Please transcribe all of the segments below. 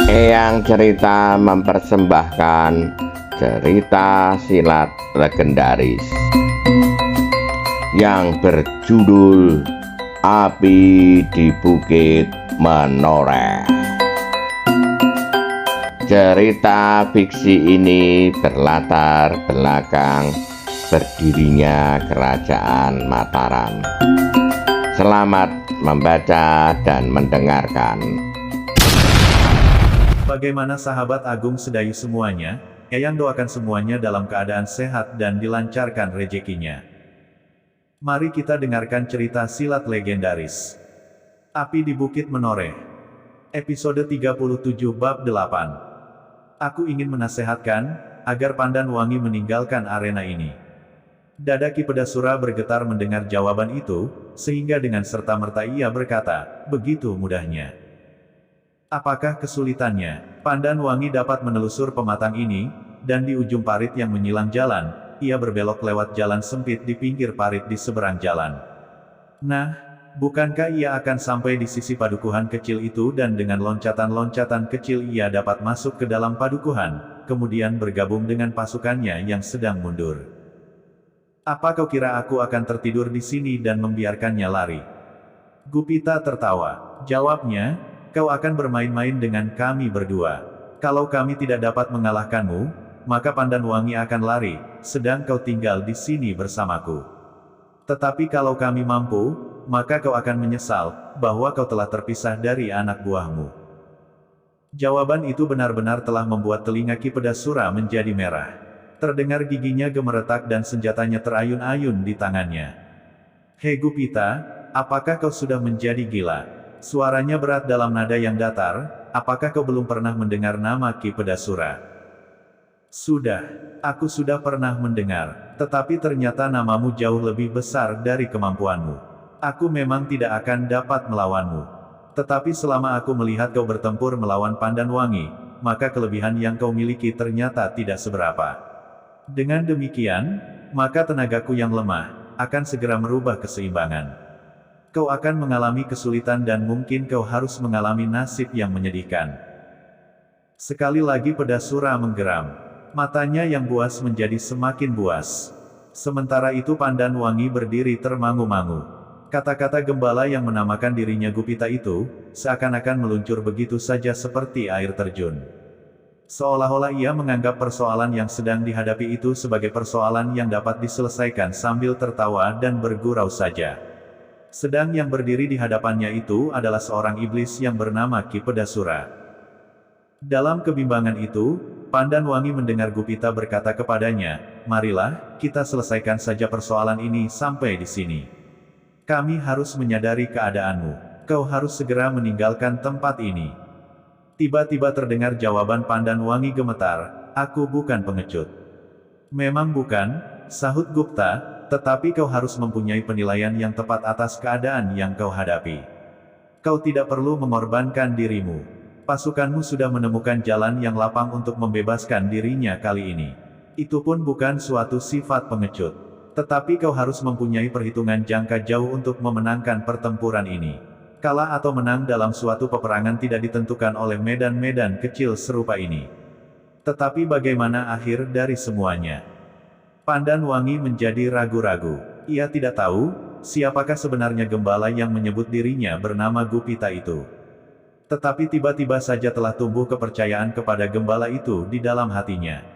Eyang Cerita mempersembahkan cerita silat legendaris yang berjudul Api di Bukit Menoreh. Cerita fiksi ini berlatar belakang berdirinya Kerajaan Mataram. Selamat membaca dan mendengarkan. Bagaimana sahabat agung Sedayu semuanya, Eyang doakan semuanya dalam keadaan sehat dan dilancarkan rezekinya. Mari kita dengarkan cerita silat legendaris. Api di Bukit Menoreh. Episode 37 Bab 8. Aku ingin menasehatkan, agar Pandan Wangi meninggalkan arena ini. Dada Ki Pedasura bergetar mendengar jawaban itu, sehingga dengan serta-merta ia berkata, begitu mudahnya. Apakah kesulitannya? Pandan Wangi dapat menelusur pematang ini, dan di ujung parit yang menyilang jalan, ia berbelok lewat jalan sempit di pinggir parit di seberang jalan. Nah, bukankah ia akan sampai di sisi padukuhan kecil itu dan dengan loncatan-loncatan kecil ia dapat masuk ke dalam padukuhan, kemudian bergabung dengan pasukannya yang sedang mundur. Apa kau kira aku akan tertidur di sini dan membiarkannya lari? Gupita tertawa. Jawabnya, kau akan bermain-main dengan kami berdua. Kalau kami tidak dapat mengalahkanmu, maka Pandan Wangi akan lari, sedang kau tinggal di sini bersamaku. Tetapi kalau kami mampu, maka kau akan menyesal, bahwa kau telah terpisah dari anak buahmu. Jawaban itu benar-benar telah membuat telinga Ki Pedasura menjadi merah. Terdengar giginya gemeretak dan senjatanya terayun-ayun di tangannya. Hei Gupita, apakah kau sudah menjadi gila? Suaranya berat dalam nada yang datar, apakah kau belum pernah mendengar nama Ki Pedasura? Sudah, aku sudah pernah mendengar, tetapi ternyata namamu jauh lebih besar dari kemampuanmu. Aku memang tidak akan dapat melawanmu. Tetapi selama aku melihat kau bertempur melawan Pandan Wangi, maka kelebihan yang kau miliki ternyata tidak seberapa. Dengan demikian, maka tenagaku yang lemah, akan segera merubah keseimbangan. Kau akan mengalami kesulitan dan mungkin kau harus mengalami nasib yang menyedihkan. Sekali lagi Pedasura menggeram. Matanya yang buas menjadi semakin buas. Sementara itu Pandan Wangi berdiri termangu-mangu. Kata-kata gembala yang menamakan dirinya Gupita itu, seakan-akan meluncur begitu saja seperti air terjun. Seolah-olah ia menganggap persoalan yang sedang dihadapi itu sebagai persoalan yang dapat diselesaikan sambil tertawa dan bergurau saja. Sedang yang berdiri di hadapannya itu adalah seorang iblis yang bernama Ki Pedasura. Dalam kebimbangan itu, Pandan Wangi mendengar Gupita berkata kepadanya, marilah, kita selesaikan saja persoalan ini sampai di sini. Kami harus menyadari keadaanmu. Kau harus segera meninggalkan tempat ini. Tiba-tiba terdengar jawaban Pandan Wangi gemetar, aku bukan pengecut. Memang bukan, sahut Gupta, tetapi kau harus mempunyai penilaian yang tepat atas keadaan yang kau hadapi. Kau tidak perlu mengorbankan dirimu. Pasukanmu sudah menemukan jalan yang lapang untuk membebaskan dirinya kali ini. Itu pun bukan suatu sifat pengecut. Tetapi kau harus mempunyai perhitungan jangka jauh untuk memenangkan pertempuran ini. Kalah atau menang dalam suatu peperangan tidak ditentukan oleh medan-medan kecil serupa ini. Tetapi bagaimana akhir dari semuanya? Pandan Wangi menjadi ragu-ragu. Ia tidak tahu, siapakah sebenarnya gembala yang menyebut dirinya bernama Gupita itu. Tetapi tiba-tiba saja telah tumbuh kepercayaan kepada gembala itu di dalam hatinya.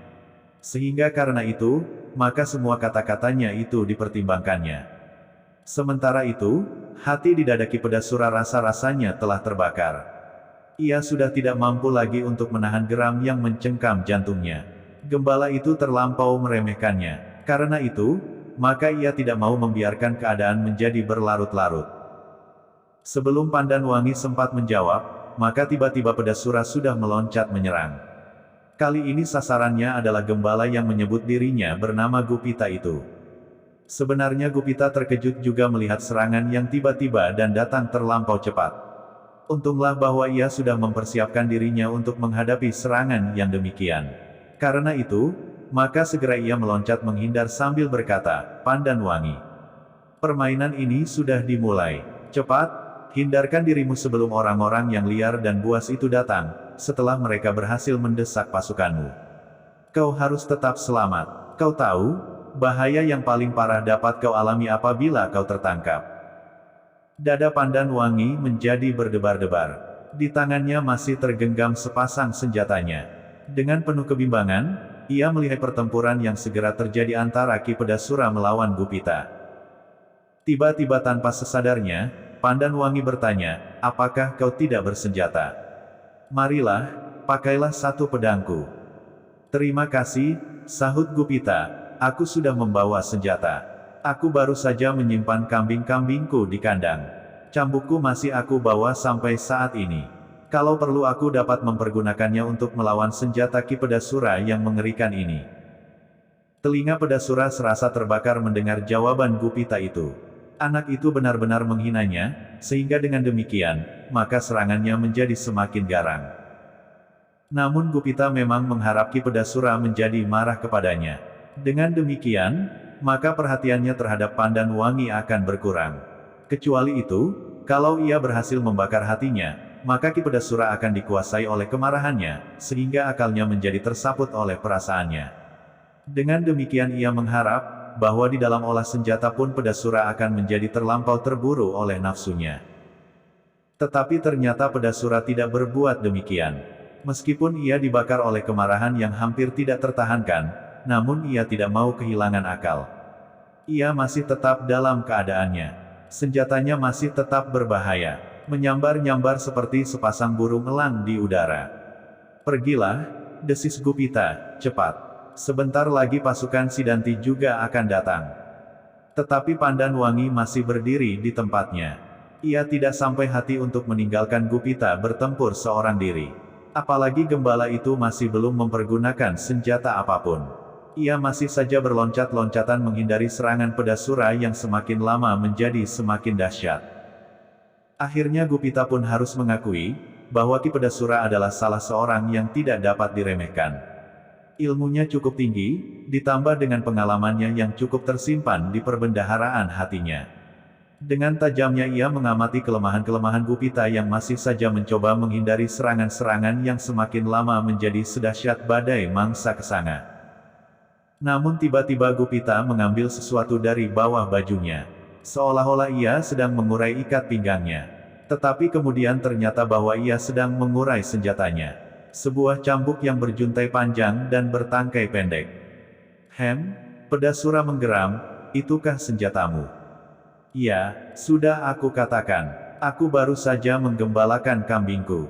Sehingga karena itu, maka semua kata-katanya itu dipertimbangkannya. Sementara itu, hati di dada Ki Pedasura rasa-rasanya telah terbakar. Ia sudah tidak mampu lagi untuk menahan geram yang mencengkam jantungnya. Gembala itu terlampau meremehkannya. Karena itu, maka ia tidak mau membiarkan keadaan menjadi berlarut-larut. Sebelum Pandan Wangi sempat menjawab, maka tiba-tiba Pedasura sudah meloncat menyerang. Kali ini sasarannya adalah gembala yang menyebut dirinya bernama Gupita itu. Sebenarnya Gupita terkejut juga melihat serangan yang tiba-tiba dan datang terlampau cepat. Untunglah bahwa ia sudah mempersiapkan dirinya untuk menghadapi serangan yang demikian. Karena itu, maka segera ia meloncat menghindar sambil berkata, Pandan Wangi. Permainan ini sudah dimulai. Cepat, hindarkan dirimu sebelum orang-orang yang liar dan buas itu datang, setelah mereka berhasil mendesak pasukanmu. Kau harus tetap selamat. Kau tahu, bahaya yang paling parah dapat kau alami apabila kau tertangkap. Dada Pandan Wangi menjadi berdebar-debar. Di tangannya masih tergenggam sepasang senjatanya. Dengan penuh kebimbangan, ia melihat pertempuran yang segera terjadi antara Ki Pedasura melawan Gupita. Tiba-tiba tanpa sesadarnya, Pandan Wangi bertanya, apakah kau tidak bersenjata? Marilah, pakailah satu pedangku. Terima kasih, sahut Gupita, aku sudah membawa senjata. Aku baru saja menyimpan kambing-kambingku di kandang. Cambukku masih aku bawa sampai saat ini. Kalau perlu aku dapat mempergunakannya untuk melawan senjata Ki Pedasura yang mengerikan ini. Telinga Pedasura serasa terbakar mendengar jawaban Gupita itu. Anak itu benar-benar menghinanya, sehingga dengan demikian, maka serangannya menjadi semakin garang. Namun Gupita memang mengharap Ki Pedasura menjadi marah kepadanya. Dengan demikian, maka perhatiannya terhadap Pandan Wangi akan berkurang. Kecuali itu, kalau ia berhasil membakar hatinya, maka Ki Pedasura akan dikuasai oleh kemarahannya, sehingga akalnya menjadi tersaput oleh perasaannya. Dengan demikian ia mengharap, bahwa di dalam olah senjata pun Pedasura akan menjadi terlampau terburu oleh nafsunya. Tetapi ternyata Pedasura tidak berbuat demikian. Meskipun ia dibakar oleh kemarahan yang hampir tidak tertahankan, namun ia tidak mau kehilangan akal. Ia masih tetap dalam keadaannya. Senjatanya masih tetap berbahaya, menyambar-nyambar seperti sepasang burung elang di udara. Pergilah, desis Gupita, cepat. Sebentar lagi pasukan Sidanti juga akan datang. Tetapi Pandan Wangi masih berdiri di tempatnya. Ia tidak sampai hati untuk meninggalkan Gupita bertempur seorang diri. Apalagi gembala itu masih belum mempergunakan senjata apapun. Ia masih saja berloncat-loncatan menghindari serangan Pedasura yang semakin lama menjadi semakin dahsyat. Akhirnya Gupita pun harus mengakui, bahwa Ki Pedasura adalah salah seorang yang tidak dapat diremehkan. Ilmunya cukup tinggi, ditambah dengan pengalamannya yang cukup tersimpan di perbendaharaan hatinya. Dengan tajamnya ia mengamati kelemahan-kelemahan Gupita yang masih saja mencoba menghindari serangan-serangan yang semakin lama menjadi sedahsyat badai mangsa kesanga. Namun tiba-tiba Gupita mengambil sesuatu dari bawah bajunya. Seolah-olah ia sedang mengurai ikat pinggangnya. Tetapi kemudian ternyata bahwa ia sedang mengurai senjatanya. Sebuah cambuk yang berjuntai panjang dan bertangkai pendek. Pedasura menggeram, itukah senjatamu? Ya, sudah aku katakan. Aku baru saja menggembalakan kambingku.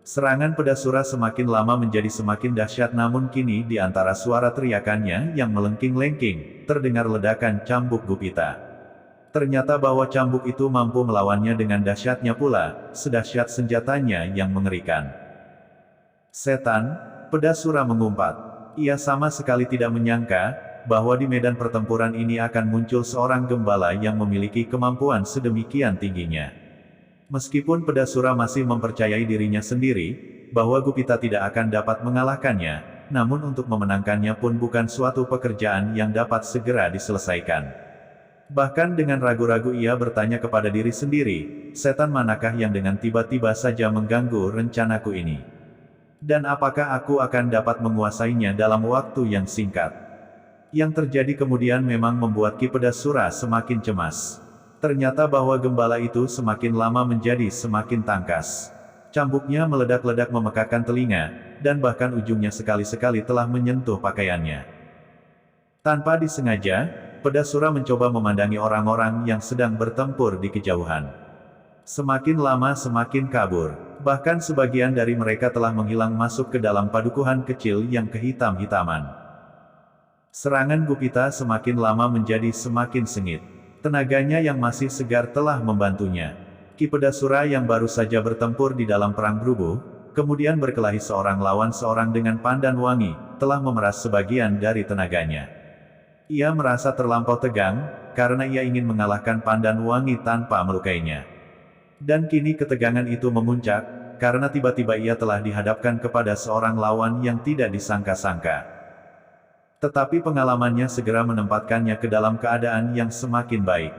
Serangan Pedasura semakin lama menjadi semakin dahsyat, namun kini di antara suara teriakannya yang melengking-lengking, terdengar ledakan cambuk Gupita. Ternyata bahwa cambuk itu mampu melawannya dengan dahsyatnya pula, sedahsyat senjatanya yang mengerikan. Setan, Pedasura mengumpat. Ia sama sekali tidak menyangka, bahwa di medan pertempuran ini akan muncul seorang gembala yang memiliki kemampuan sedemikian tingginya. Meskipun Pedasura masih mempercayai dirinya sendiri, bahwa Gupita tidak akan dapat mengalahkannya, namun untuk memenangkannya pun bukan suatu pekerjaan yang dapat segera diselesaikan. Bahkan dengan ragu-ragu ia bertanya kepada diri sendiri, setan manakah yang dengan tiba-tiba saja mengganggu rencanaku ini? Dan apakah aku akan dapat menguasainya dalam waktu yang singkat? Yang terjadi kemudian memang membuat Ki Pedasura semakin cemas. Ternyata bahwa gembala itu semakin lama menjadi semakin tangkas. Cambuknya meledak-ledak memekakkan telinga, dan bahkan ujungnya sekali-sekali telah menyentuh pakaiannya. Tanpa disengaja, Pedasura mencoba memandangi orang-orang yang sedang bertempur di kejauhan. Semakin lama semakin kabur, bahkan sebagian dari mereka telah menghilang masuk ke dalam padukuhan kecil yang kehitam-hitaman. Serangan Gupita semakin lama menjadi semakin sengit. Tenaganya yang masih segar telah membantunya. Ki Pedasura yang baru saja bertempur di dalam perang berubuh, kemudian berkelahi seorang lawan seorang dengan Pandan Wangi, telah memeras sebagian dari tenaganya. Ia merasa terlampau tegang, karena ia ingin mengalahkan Pandan Wangi tanpa melukainya. Dan kini ketegangan itu memuncak, karena tiba-tiba ia telah dihadapkan kepada seorang lawan yang tidak disangka-sangka. Tetapi pengalamannya segera menempatkannya ke dalam keadaan yang semakin baik.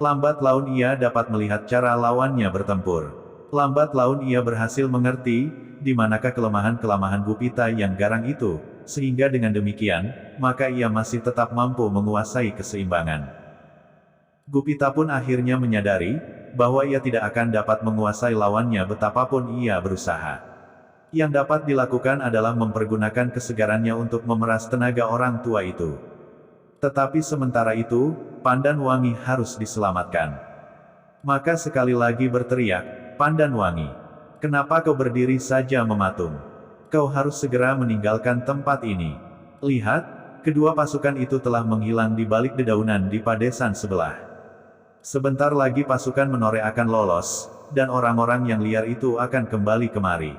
Lambat laun ia dapat melihat cara lawannya bertempur. Lambat laun ia berhasil mengerti, di manakah kelemahan-kelemahan Gupita yang garang itu, sehingga dengan demikian, maka ia masih tetap mampu menguasai keseimbangan. Gupita pun akhirnya menyadari, bahwa ia tidak akan dapat menguasai lawannya betapapun ia berusaha. Yang dapat dilakukan adalah mempergunakan kesegarannya untuk memeras tenaga orang tua itu. Tetapi sementara itu, Pandan Wangi harus diselamatkan. Maka sekali lagi berteriak, "Pandan Wangi, kenapa kau berdiri saja mematung? Kau harus segera meninggalkan tempat ini. Lihat, kedua pasukan itu telah menghilang di balik dedaunan di padesan sebelah. Sebentar lagi pasukan Menore akan lolos, dan orang-orang yang liar itu akan kembali kemari.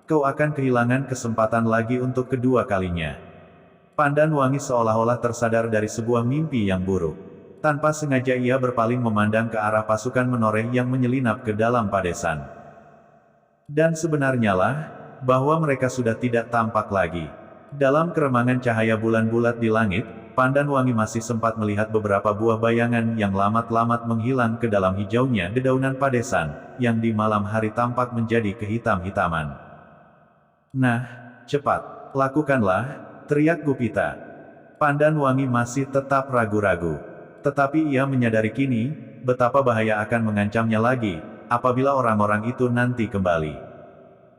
Kau akan kehilangan kesempatan lagi untuk kedua kalinya." Pandan Wangi seolah-olah tersadar dari sebuah mimpi yang buruk. Tanpa sengaja ia berpaling memandang ke arah pasukan Menore yang menyelinap ke dalam padesan. Dan sebenarnya lah, bahwa mereka sudah tidak tampak lagi. Dalam keremangan cahaya bulan bulat di langit, Pandan Wangi masih sempat melihat beberapa buah bayangan yang lamat-lamat menghilang ke dalam hijaunya dedaunan padesan, yang di malam hari tampak menjadi kehitam-hitaman. "Nah, cepat, lakukanlah," teriak Gupita. Pandan Wangi masih tetap ragu-ragu. Tetapi ia menyadari kini, betapa bahaya akan mengancamnya lagi, apabila orang-orang itu nanti kembali.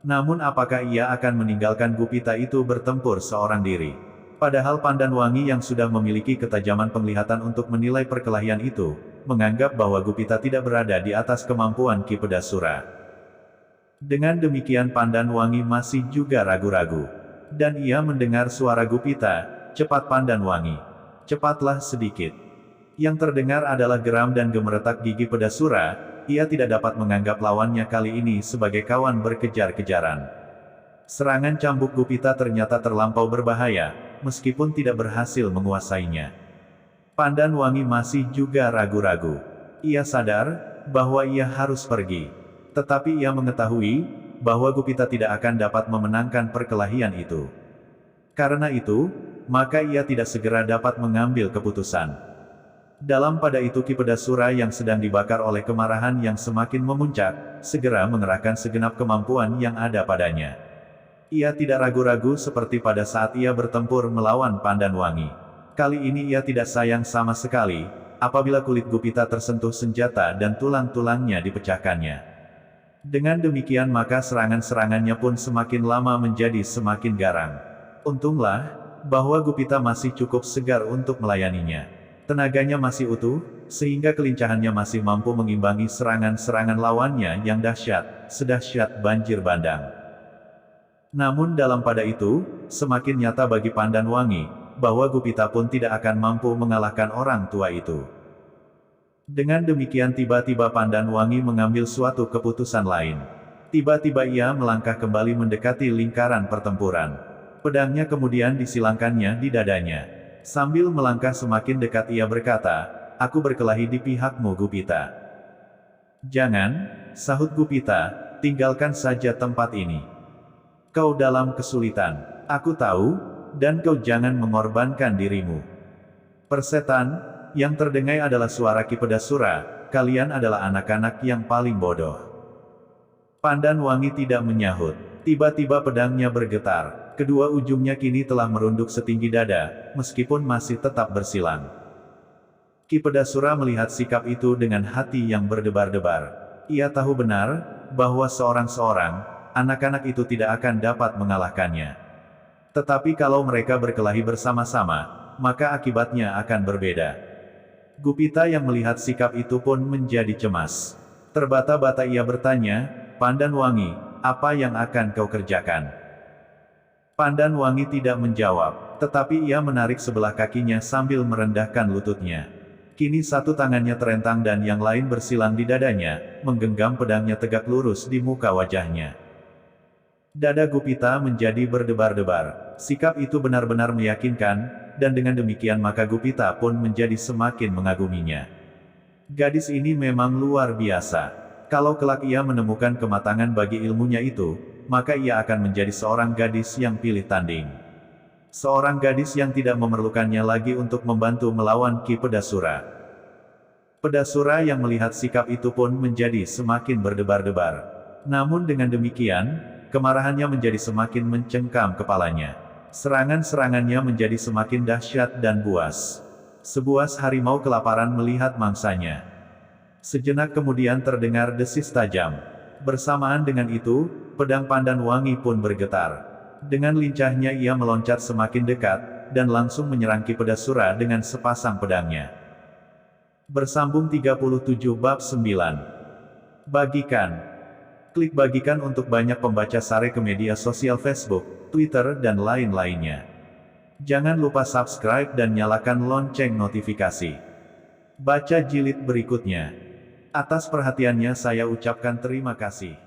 Namun apakah ia akan meninggalkan Gupita itu bertempur seorang diri? Padahal Pandan Wangi yang sudah memiliki ketajaman penglihatan untuk menilai perkelahian itu, menganggap bahwa Gupita tidak berada di atas kemampuan Ki Pedasura. Dengan demikian Pandan Wangi masih juga ragu-ragu. Dan ia mendengar suara Gupita, "Cepat Pandan Wangi. Cepatlah sedikit." Yang terdengar adalah geram dan gemeretak gigi Pedasura. Ia tidak dapat menganggap lawannya kali ini sebagai kawan berkejar-kejaran. Serangan cambuk Gupita ternyata terlampau berbahaya, meskipun tidak berhasil menguasainya. Pandan Wangi masih juga ragu-ragu. Ia sadar, bahwa ia harus pergi. Tetapi ia mengetahui, bahwa Gupita tidak akan dapat memenangkan perkelahian itu. Karena itu, maka ia tidak segera dapat mengambil keputusan. Dalam pada itu Ki Pedasura yang sedang dibakar oleh kemarahan yang semakin memuncak, segera mengerahkan segenap kemampuan yang ada padanya. Ia tidak ragu-ragu seperti pada saat ia bertempur melawan Pandan Wangi. Kali ini ia tidak sayang sama sekali, apabila kulit Gupita tersentuh senjata dan tulang-tulangnya dipecahkannya. Dengan demikian maka serangan-serangannya pun semakin lama menjadi semakin garang. Untunglah, bahwa Gupita masih cukup segar untuk melayaninya. Tenaganya masih utuh, sehingga kelincahannya masih mampu mengimbangi serangan-serangan lawannya yang dahsyat, sedahsyat banjir bandang. Namun dalam pada itu, semakin nyata bagi Pandan Wangi, bahwa Gupita pun tidak akan mampu mengalahkan orang tua itu. Dengan demikian tiba-tiba Pandan Wangi mengambil suatu keputusan lain. Tiba-tiba ia melangkah kembali mendekati lingkaran pertempuran. Pedangnya kemudian disilangkannya di dadanya. Sambil melangkah semakin dekat ia berkata, "Aku berkelahi di pihakmu Gupita." "Jangan," sahut Gupita, "tinggalkan saja tempat ini. Kau dalam kesulitan. Aku tahu, dan kau jangan mengorbankan dirimu." "Persetan," yang terdengai adalah suara Ki Pedasura, "kalian adalah anak-anak yang paling bodoh." Pandan Wangi tidak menyahut. Tiba-tiba pedangnya bergetar. Kedua ujungnya kini telah merunduk setinggi dada, meskipun masih tetap bersilang. Ki Pedasura melihat sikap itu dengan hati yang berdebar-debar. Ia tahu benar, bahwa seorang-seorang, anak-anak itu tidak akan dapat mengalahkannya. Tetapi kalau mereka berkelahi bersama-sama, maka akibatnya akan berbeda. Gupita yang melihat sikap itu pun menjadi cemas. Terbata-bata ia bertanya, "Pandan Wangi, apa yang akan kau kerjakan?" Pandan Wangi tidak menjawab, tetapi ia menarik sebelah kakinya sambil merendahkan lututnya. Kini satu tangannya terentang dan yang lain bersilang di dadanya, menggenggam pedangnya tegak lurus di muka wajahnya. Dada Gupita menjadi berdebar-debar. Sikap itu benar-benar meyakinkan, dan dengan demikian maka Gupita pun menjadi semakin mengaguminya. Gadis ini memang luar biasa. Kalau kelak ia menemukan kematangan bagi ilmunya itu, maka ia akan menjadi seorang gadis yang pilih tanding. Seorang gadis yang tidak memerlukannya lagi untuk membantu melawan Ki Pedasura. Pedasura yang melihat sikap itu pun menjadi semakin berdebar-debar. Namun dengan demikian, kemarahannya menjadi semakin mencengkam kepalanya. Serangan-serangannya menjadi semakin dahsyat dan buas. Sebuah harimau kelaparan melihat mangsanya. Sejenak kemudian terdengar desis tajam. Bersamaan dengan itu, pedang Pandan Wangi pun bergetar. Dengan lincahnya ia meloncat semakin dekat, dan langsung menyerang Ki Pedasura dengan sepasang pedangnya. Bersambung 37 bab 9. Bagikan. Klik bagikan untuk banyak pembaca Sare ke media sosial Facebook, Twitter dan lain-lainnya. Jangan lupa subscribe dan nyalakan lonceng notifikasi. Baca jilid berikutnya. Atas perhatiannya saya ucapkan terima kasih.